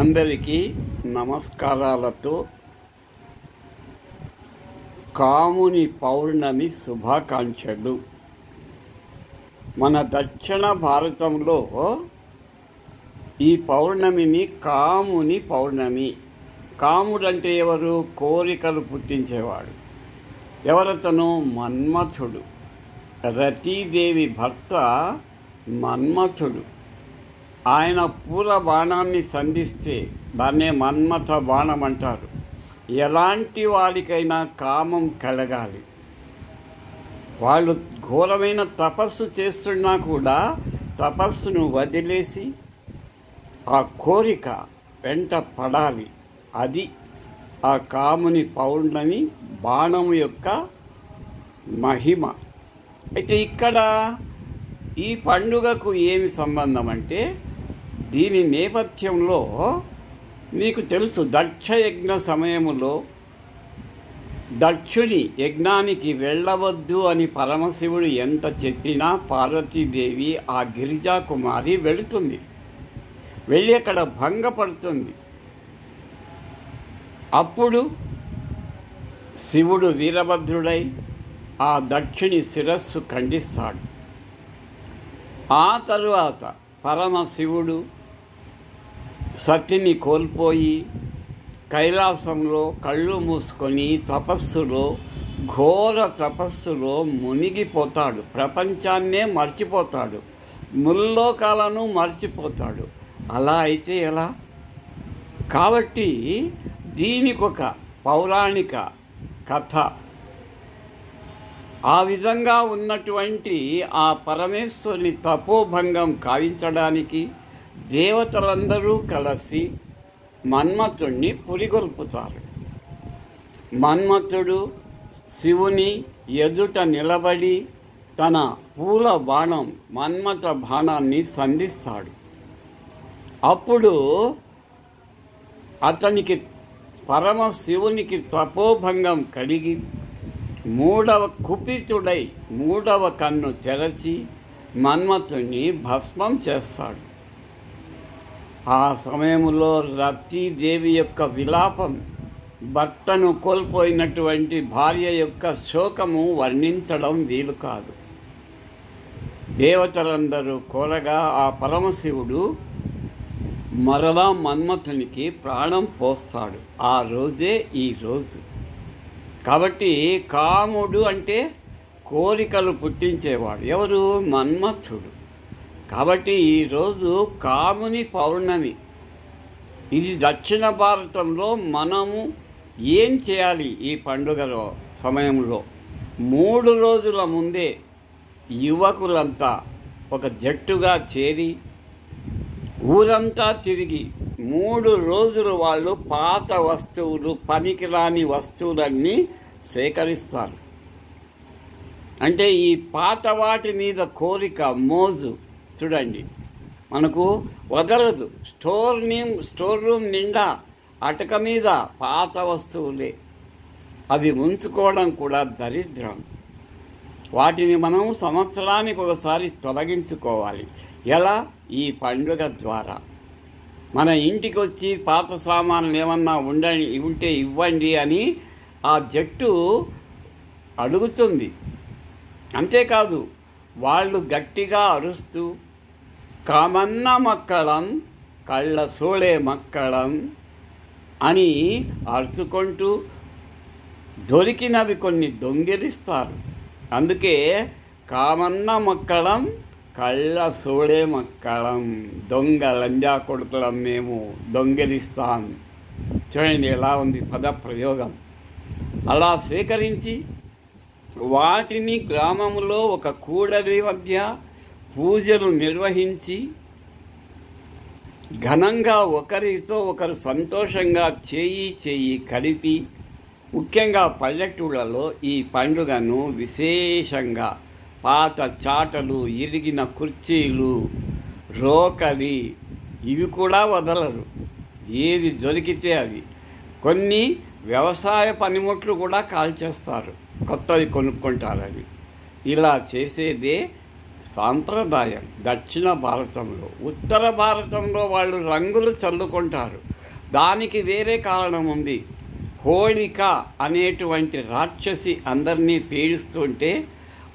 అందరికీ నమస్కారాలతో కాముని పౌర్ణమి శుభాకాంక్షలు. మన దక్షిణ భారతంలో ఈ పౌర్ణమిని కాముని పౌర్ణమి. కాముడంటే ఎవరు? కోరికలు పుట్టించేవాడు. ఎవరతను? మన్మథుడు. రతీదేవి భర్త మన్మథుడు. ఆయన పూల బాణాన్ని సంధిస్తే దాన్నే మన్మథ బాణం అంటారు. ఎలాంటి వారికైనా కామం కలగాలి. వాళ్ళు ఘోరమైన తపస్సు చేస్తున్నా కూడా తపస్సును వదిలేసి ఆ కోరిక వెంట పడాలి. అది ఆ కాముని పౌర్ణమి బాణం యొక్క మహిమ. అయితే ఇక్కడ ఈ పండుగకు ఏమి సంబంధం అంటే, దీని నేపథ్యంలో మీకు తెలుసు, దక్షయజ్ఞ సమయములో దక్షుని యజ్ఞానికి వెళ్ళవద్దు అని పరమశివుడు ఎంత చెప్పినా పార్వతీదేవి ఆ గిరిజా కుమారి వెళుతుంది. వెళ్ళి అక్కడ భంగపడుతుంది. అప్పుడు శివుడు వీరభద్రుడై ఆ దక్షుని శిరస్సు ఖండిస్తాడు. ఆ తరువాత పరమశివుడు సతిని కోల్పోయి కైలాసంలో కళ్ళు మూసుకొని ఘోర తపస్సులో మునిగిపోతాడు. ప్రపంచాన్నే మర్చిపోతాడు, ముల్లోకాలను మర్చిపోతాడు. అలా అయితే ఎలా? కాబట్టి దీనికొక పౌరాణిక కథ. ఆ విధంగా ఉన్నటువంటి ఆ పరమేశ్వరుని తపోభంగం కావించడానికి దేవతలందరూ కలిసి మన్మథుణ్ణి పురిగొల్పుతారు. మన్మథుడు శివుని ఎదుట నిలబడి తన పూల బాణం మన్మథ బాణాన్ని సంధిస్తాడు. అప్పుడు అతనికి పరమశివునికి తపోభంగం కలిగి కుపితుడై మూడవ కన్ను తెరచి మన్మథుణ్ణి భస్మం చేస్తాడు. ఆ సమయంలో రతీదేవి యొక్క విలాపం, భర్తను కోల్పోయినటువంటి భార్య యొక్క శోకము వర్ణించడం వీలు కాదు. దేవతలందరూ కోరగా ఆ పరమశివుడు మరలా మన్మథునికి ప్రాణం పోస్తాడు. ఆ రోజే ఈ రోజు. కాబట్టి కాముడు అంటే కోరికలు పుట్టించేవాడు. ఎవరు? మన్మథుడు. కాబట్టి ఈరోజు కాముని పౌర్ణమి. ఇది దక్షిణ భారతంలో మనము ఏం చేయాలి? ఈ పండుగలో సమయంలో 3 రోజుల ముందే యువకులంతా ఒక జట్టుగా చేరి ఊరంతా తిరిగి 3 రోజులు వాళ్ళు పాత వస్తువులు, పనికిరాని వస్తువులన్నీ సేకరిస్తారు. అంటే ఈ పాత వాటి మీద కోరిక, మోజు చూడండి, మనకు వదలదు. స్టోర్ రూమ్ నిండా అటక మీద పాత వస్తువులే. అవి ఉంచుకోవడం కూడా దరిద్రం. వాటిని మనం సంవత్సరానికి ఒకసారి తొలగించుకోవాలి. ఎలా? ఈ పండుగ ద్వారా. మన ఇంటికి వచ్చి పాత సామాన్లు ఏమన్నా ఉంటే ఇవ్వండి అని ఆ జట్టు అడుగుతుంది. అంతేకాదు, వాళ్ళు గట్టిగా అరుస్తూ కామన్న మక్కళం కళ్ళ సోళే మక్కళం అని అరుచుకుంటూ దొరికినవి కొన్ని దొంగిలిస్తారు. అందుకే కామన్న మక్కళం కళ్ళ సోళే మక్కళం, దొంగ లంజా కొడుకులం మేము, దొంగిలిస్తాం. చూడండి ఎలా ఉంది పద ప్రయోగం. అలా సేకరించి వాటిని గ్రామంలో ఒక కూడలి మధ్య పూజలు నిర్వహించి ఘనంగా ఒకరితో ఒకరు సంతోషంగా చేయి కలిపి, ముఖ్యంగా పల్లెటూళ్ళలో ఈ పండుగను విశేషంగా పాత చాటలు, ఇరిగిన కుర్చీలు, రోకలి ఇవి కూడా వదలరు. ఏది దొరికితే అవి. కొన్ని వ్యవసాయ పనిముట్లు కూడా కాల్చేస్తారు, కొత్తవి కొనుక్కుంటారని. ఇలా చేసేదే సాంప్రదాయం దక్షిణ భారతంలో. ఉత్తర భారతంలో వాళ్ళు రంగులు చల్లుకుంటారు. దానికి వేరే కారణం ఉంది. హోళిక అనేటువంటి రాక్షసి అందరినీ పీడిస్తుంటే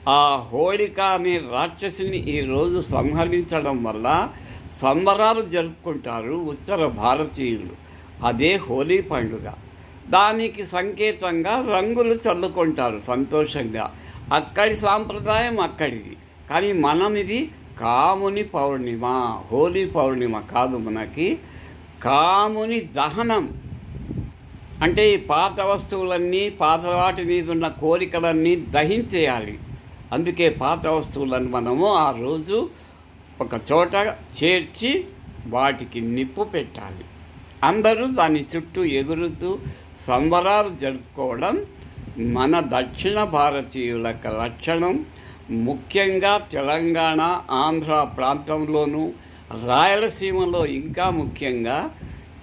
ఆ హోళిక అనే రాక్షసిని ఈరోజు సంహరించడం వల్ల సంబరాలు జరుపుకుంటారు ఉత్తర భారతీయులు. అదే హోలీ పండుగ. దానికి సంకేతంగా రంగులు చల్లుకుంటారు సంతోషంగా. అక్కడి సాంప్రదాయం అక్కడిది. కానీ మనం ఇది కాముని పౌర్ణిమ, హోలీ పౌర్ణిమ కాదు. మనకి కాముని దహనం అంటే ఈ పాత వస్తువులన్నీ, పాత వాటి మీద ఉన్న కోరికలన్నీ దహించేయాలి. అందుకే పాత వస్తువులను మనము ఆ రోజు ఒక చోట చేర్చి వాటికి నిప్పు పెట్టాలి. అందరూ దాని చుట్టూ ఎగురుతూ సంబరాలు జరుపుకోవడం మన దక్షిణ భారతీయుల లక్షణం. ముఖ్యంగా తెలంగాణ, ఆంధ్ర ప్రాంతంలోనూ, రాయలసీమలో ఇంకా ముఖ్యంగా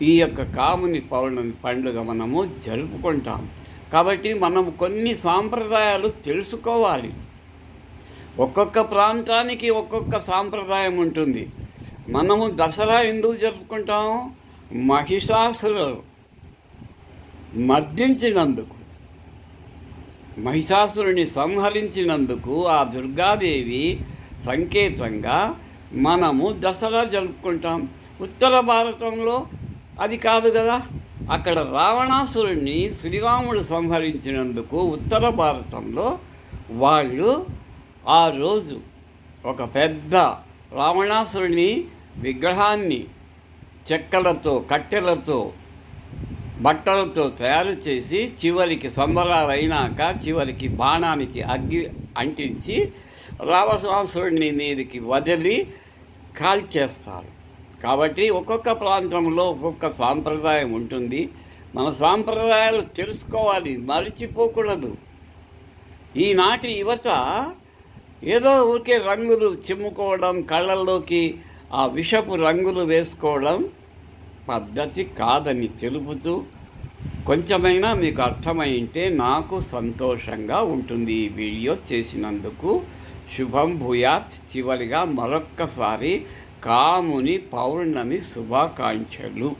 ఈ యొక్క కాముని పౌర్ణమి పండుగ మనము జరుపుకుంటాం. కాబట్టి మనం కొన్ని సాంప్రదాయాలు తెలుసుకోవాలి. ఒక్కొక్క ప్రాంతానికి ఒక్కొక్క సాంప్రదాయం ఉంటుంది. మనము దసరా ఎందుకు జరుపుకుంటాము? మహిషాసురుడు మర్దించినందుకు, మహిషాసురుని సంహరించినందుకు ఆ దుర్గాదేవి సంకేతంగా మనము దసరా జరుపుకుంటాం. ఉత్తర భారతంలో అది కాదు కదా. అక్కడ రావణాసురుణ్ణి శ్రీరాముడు సంహరించినందుకు ఉత్తర భారతంలో వాళ్ళు ఆ రోజు ఒక పెద్ద రావణాసురుని విగ్రహాన్ని చెక్కలతో, కట్టెలతో, బట్టలతో తయారు చేసి చివరికి సంబరాలైనాక చివరికి బాణానికి అగ్గి అంటించి రావణాసురుడిని మీదకి వదిలి కాల్చేస్తారు. కాబట్టి ఒక్కొక్క ప్రాంతంలో ఒక్కొక్క సాంప్రదాయం ఉంటుంది. మన సాంప్రదాయాలు తెలుసుకోవాలి, మరిచిపోకూడదు. ఈనాటి యువత ఏదో ఊరికే రంగులు చిమ్ముకోవడం, కళ్ళల్లోకి ఆ విషపు రంగులు వేసుకోవడం పద్ధతి కాదని తెలుపుతూ, కొంచెమైనా మీకు అర్థమైంటే నాకు సంతోషంగా ఉంటుంది. ఈ వీడియో చేసినందుకు శుభం భూయాత్. చివరిగా మరొక్కసారి కాముని పౌర్ణమి శుభాకాంక్షలు.